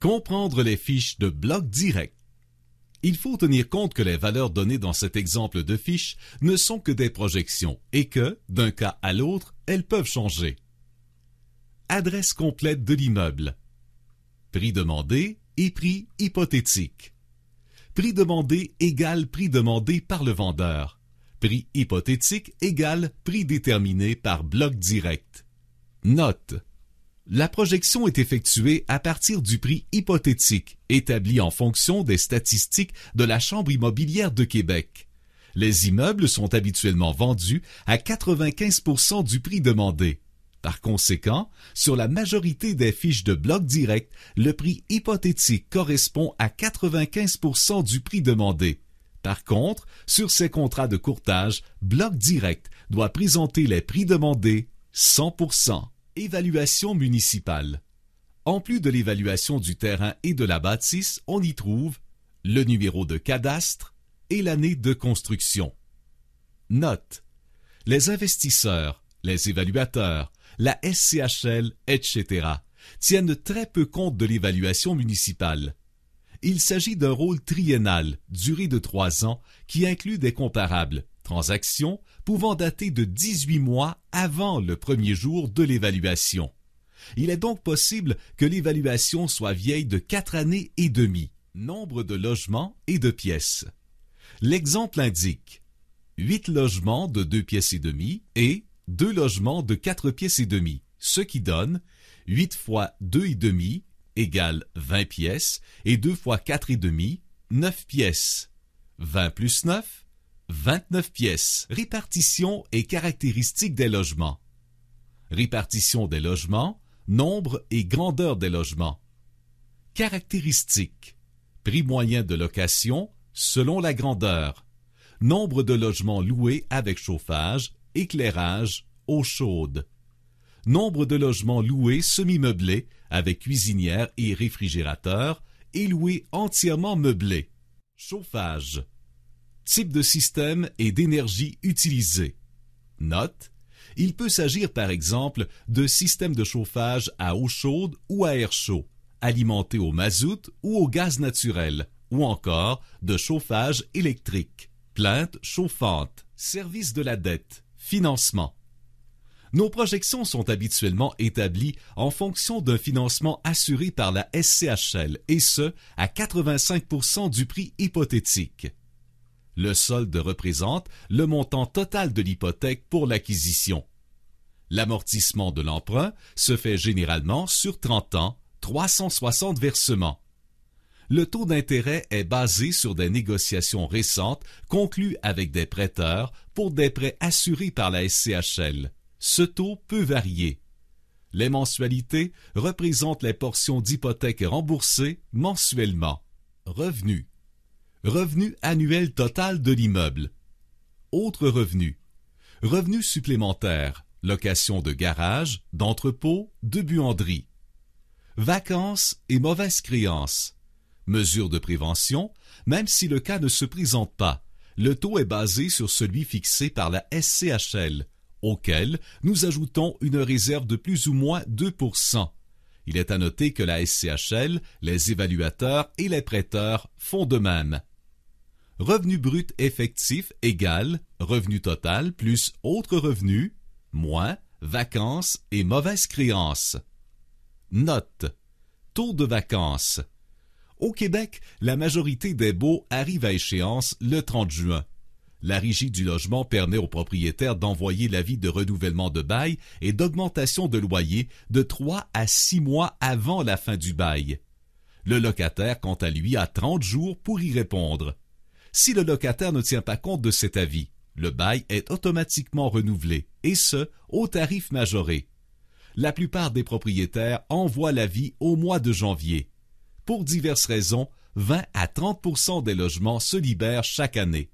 Comprendre les fiches de bloc direct. Il faut tenir compte que les valeurs données dans cet exemple de fiche ne sont que des projections et que, d'un cas à l'autre, elles peuvent changer. Adresse complète de l'immeuble. Prix demandé et prix hypothétique. Prix demandé égale prix demandé par le vendeur. Prix hypothétique égale prix déterminé par bloc direct. Note. La projection est effectuée à partir du prix hypothétique, établi en fonction des statistiques de la Chambre immobilière de Québec. Les immeubles sont habituellement vendus à 95% du prix demandé. Par conséquent, sur la majorité des fiches de bloc direct, le prix hypothétique correspond à 95% du prix demandé. Par contre, sur ces contrats de courtage, bloc direct doit présenter les prix demandés 100%. Évaluation municipale. En plus de l'évaluation du terrain et de la bâtisse, on y trouve le numéro de cadastre et l'année de construction. Note. Les investisseurs, les évaluateurs, la SCHL, etc. tiennent très peu compte de l'évaluation municipale. Il s'agit d'un rôle triennal, duré de 3 ans, qui inclut des comparables, transactions pouvant dater de 18 mois avant le premier jour de l'évaluation. Il est donc possible que l'évaluation soit vieille de 4 années et demie. Nombre de logements et de pièces. L'exemple indique 8 logements de 2 pièces et demie et 2 logements de 4 pièces et demie, ce qui donne 8 fois 2 et demi égale 20 pièces et 2 fois 4 et demi, 9 pièces. 20 plus 9, 29 pièces. Répartition et caractéristiques des logements. Répartition des logements, nombre et grandeur des logements. Caractéristiques. Prix moyen de location selon la grandeur. Nombre de logements loués avec chauffage, éclairage, eau chaude. Nombre de logements loués semi-meublés avec cuisinière et réfrigérateur et loués entièrement meublés. Chauffage. Type de système et d'énergie utilisée. Note. Il peut s'agir par exemple de systèmes de chauffage à eau chaude ou à air chaud, alimentés au mazout ou au gaz naturel, ou encore de chauffage électrique, plainte chauffante, service de la dette, financement. Nos projections sont habituellement établies en fonction d'un financement assuré par la SCHL, et ce, à 85% du prix hypothétique. Le solde représente le montant total de l'hypothèque pour l'acquisition. L'amortissement de l'emprunt se fait généralement sur 30 ans, 360 versements. Le taux d'intérêt est basé sur des négociations récentes conclues avec des prêteurs pour des prêts assurés par la SCHL. Ce taux peut varier. Les mensualités représentent les portions d'hypothèques remboursées mensuellement. Revenus. Revenu annuel total de l'immeuble. Autres revenus. Revenus supplémentaires. Location de garage, d'entrepôt, de buanderie. Vacances et mauvaises créances. Mesures de prévention, même si le cas ne se présente pas. Le taux est basé sur celui fixé par la SCHL, auquel nous ajoutons une réserve de plus ou moins 2%. Il est à noter que la SCHL, les évaluateurs et les prêteurs font de même. Revenu brut effectif égale revenu total plus autres revenus, moins vacances et mauvaises créances. Note. Taux de vacances. Au Québec, la majorité des baux arrivent à échéance le 30 juin. La Régie du logement permet aux propriétaires d'envoyer l'avis de renouvellement de bail et d'augmentation de loyer de 3 à 6 mois avant la fin du bail. Le locataire, quant à lui, a 30 jours pour y répondre. Si le locataire ne tient pas compte de cet avis, le bail est automatiquement renouvelé, et ce, au tarif majoré. La plupart des propriétaires envoient l'avis au mois de janvier. Pour diverses raisons, 20 à 30% des logements se libèrent chaque année.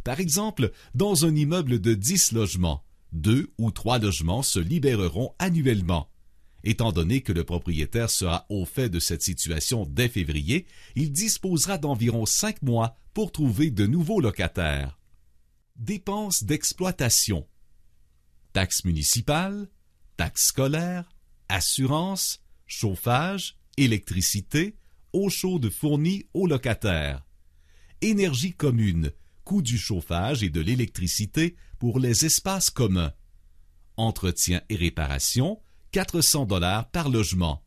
Par exemple, dans un immeuble de 10 logements, 2 ou 3 logements se libéreront annuellement. Étant donné que le propriétaire sera au fait de cette situation dès février, il disposera d'environ 5 mois pour trouver de nouveaux locataires. Dépenses d'exploitation. Taxes municipales, taxes scolaires, assurance, chauffage, électricité, eau chaude fournie aux locataires. Énergie commune, coût du chauffage et de l'électricité pour les espaces communs. Entretien et réparation, 400 $ par logement.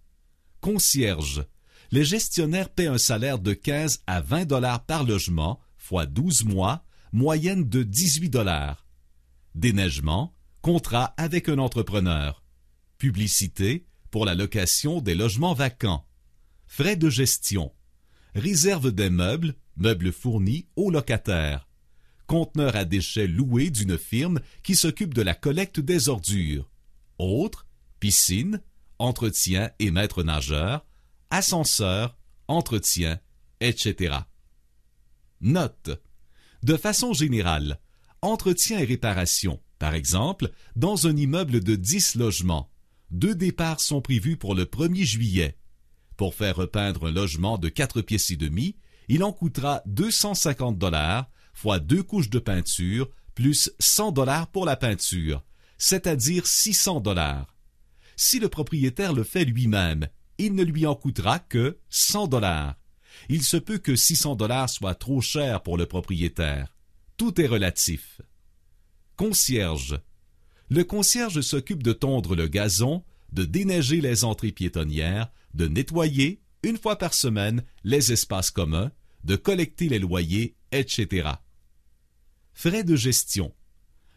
Concierge, les gestionnaires paient un salaire de 15 à 20 $ par logement, fois 12 mois, moyenne de 18 $. Déneigement, contrat avec un entrepreneur. Publicité, pour la location des logements vacants. Frais de gestion. Réserve des meubles, meubles fournis aux locataires. Conteneur à déchets loué d'une firme qui s'occupe de la collecte des ordures. Autres, piscine, entretien et maître nageur, ascenseur, entretien, etc. Note. De façon générale, entretien et réparation, par exemple, dans un immeuble de 10 logements, 2 départs sont prévus pour le 1er juillet. Pour faire repeindre un logement de 4 pièces et demie, il en coûtera 250 $, fois 2 couches de peinture, plus 100 $ pour la peinture, c'est-à-dire 600 $. Si le propriétaire le fait lui-même, il ne lui en coûtera que 100 $. Il se peut que 600 $ soit trop cher pour le propriétaire. Tout est relatif. Concierge. Le concierge s'occupe de tondre le gazon, de déneiger les entrées piétonnières, de nettoyer, une fois par semaine, les espaces communs, de collecter les loyers, etc. Frais de gestion.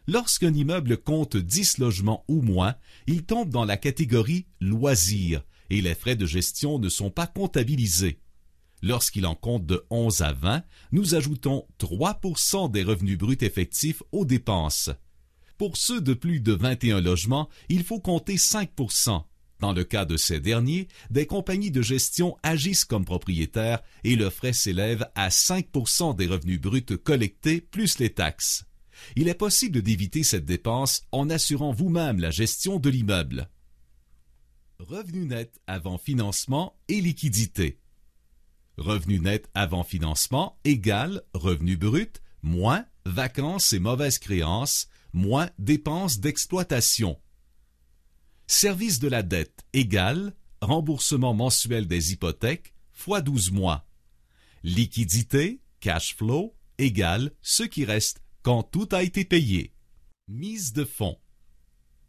Lorsqu'un immeuble compte 10 logements ou moins, il tombe dans la catégorie loisirs et les frais de gestion ne sont pas comptabilisés. Lorsqu'il en compte de 11 à 20, nous ajoutons 3% des revenus bruts effectifs aux dépenses. Pour ceux de plus de 21 logements, il faut compter 5%. Dans le cas de ces derniers, des compagnies de gestion agissent comme propriétaires et le frais s'élève à 5% des revenus bruts collectés plus les taxes. Il est possible d'éviter cette dépense en assurant vous-même la gestion de l'immeuble. Revenu net avant financement et liquidité. Revenu net avant financement égale revenu brut moins vacances et mauvaises créances moins dépenses d'exploitation. Service de la dette égale remboursement mensuel des hypothèques fois 12 mois. Liquidité, cash flow, égale ce qui reste quand tout a été payé. Mise de fonds.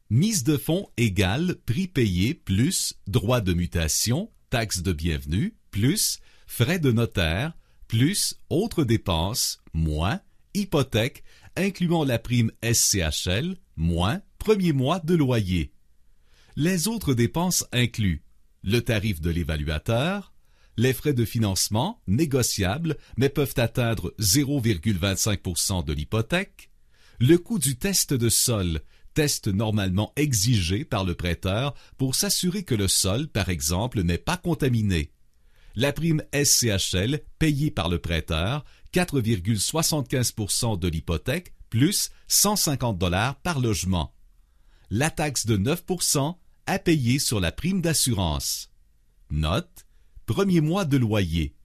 Mise de fonds égale prix payé plus droits de mutation, taxes de bienvenue, plus frais de notaire, plus autres dépenses, moins hypothèque, incluant la prime SCHL, moins premier mois de loyer. Les autres dépenses incluent le tarif de l'évaluateur, les frais de financement négociables mais peuvent atteindre 0,25% de l'hypothèque, le coût du test de sol, test normalement exigé par le prêteur pour s'assurer que le sol, par exemple, n'est pas contaminé, la prime SCHL payée par le prêteur, 4,75% de l'hypothèque, plus 150 $ par logement. La taxe de 9% à payer sur la prime d'assurance. Note, premier mois de loyer.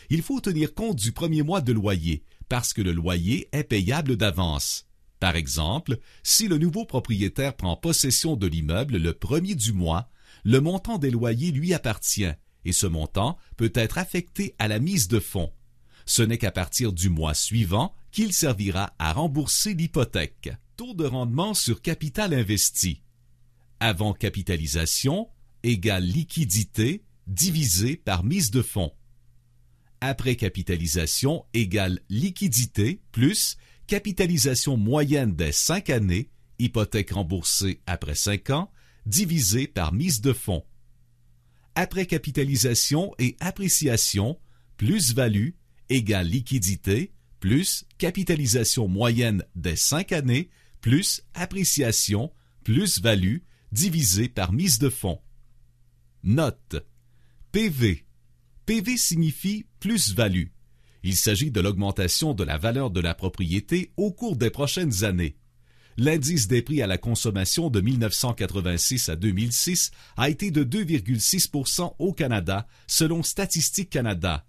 Il faut tenir compte du premier mois de loyer parce que le loyer est payable d'avance. Par exemple, si le nouveau propriétaire prend possession de l'immeuble le 1er du mois, le montant des loyers lui appartient et ce montant peut être affecté à la mise de fonds. Ce n'est qu'à partir du mois suivant qu'il servira à rembourser l'hypothèque. Taux de rendement sur capital investi. Avant capitalisation égale liquidité divisé par mise de fonds. Après capitalisation égale liquidité plus capitalisation moyenne des 5 années, hypothèque remboursée après 5 ans, divisé par mise de fonds. Après capitalisation et appréciation, plus-value égale liquidité plus capitalisation moyenne des 5 années plus appréciation plus-value divisé par mise de fonds. Note. PV. PV signifie plus-value. Il s'agit de l'augmentation de la valeur de la propriété au cours des prochaines années. L'indice des prix à la consommation de 1986 à 2006 a été de 2,6% au Canada, selon Statistique Canada.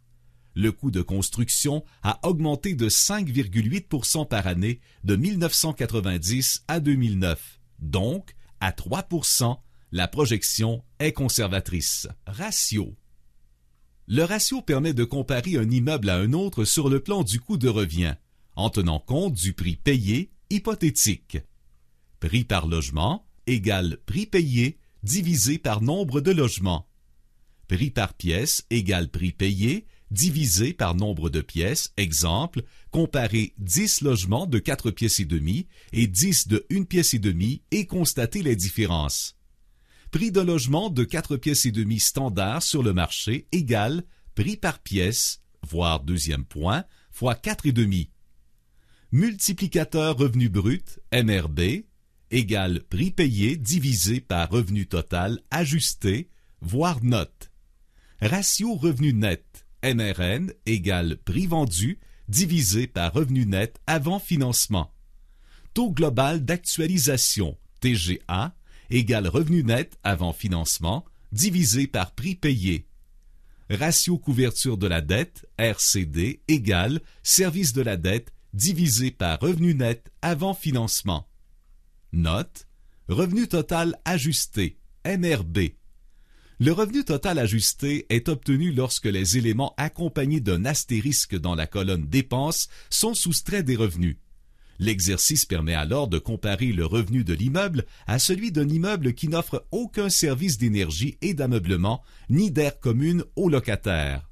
Le coût de construction a augmenté de 5,8% par année de 1990 à 2009. Donc, à 3%, la projection est conservatrice. Ratio. Le ratio permet de comparer un immeuble à un autre sur le plan du coût de revient, en tenant compte du prix payé hypothétique. Prix par logement égale prix payé divisé par nombre de logements. Prix par pièce égale prix payé divisé par nombre de pièces. Exemple, comparer 10 logements de 4 pièces et demie et 10 de 1 pièce et demie et constater les différences. Prix de logement de 4 pièces et demie standard sur le marché égale prix par pièce, voire deuxième point, fois 4 et demi. Multiplicateur revenu brut, MRB, égale prix payé divisé par revenu total ajusté, voire note. Ratio revenu net, MRN, égale prix vendu divisé par revenu net avant financement. Taux global d'actualisation, TGA, égale revenu net avant financement divisé par prix payé. Ratio couverture de la dette, RCD, égale service de la dette divisé par revenu net avant financement. Note, revenu total ajusté, NRB. Le revenu total ajusté est obtenu lorsque les éléments accompagnés d'un astérisque dans la colonne dépenses sont soustraits des revenus. L'exercice permet alors de comparer le revenu de l'immeuble à celui d'un immeuble qui n'offre aucun service d'énergie et d'ameublement ni d'air commune aux locataires.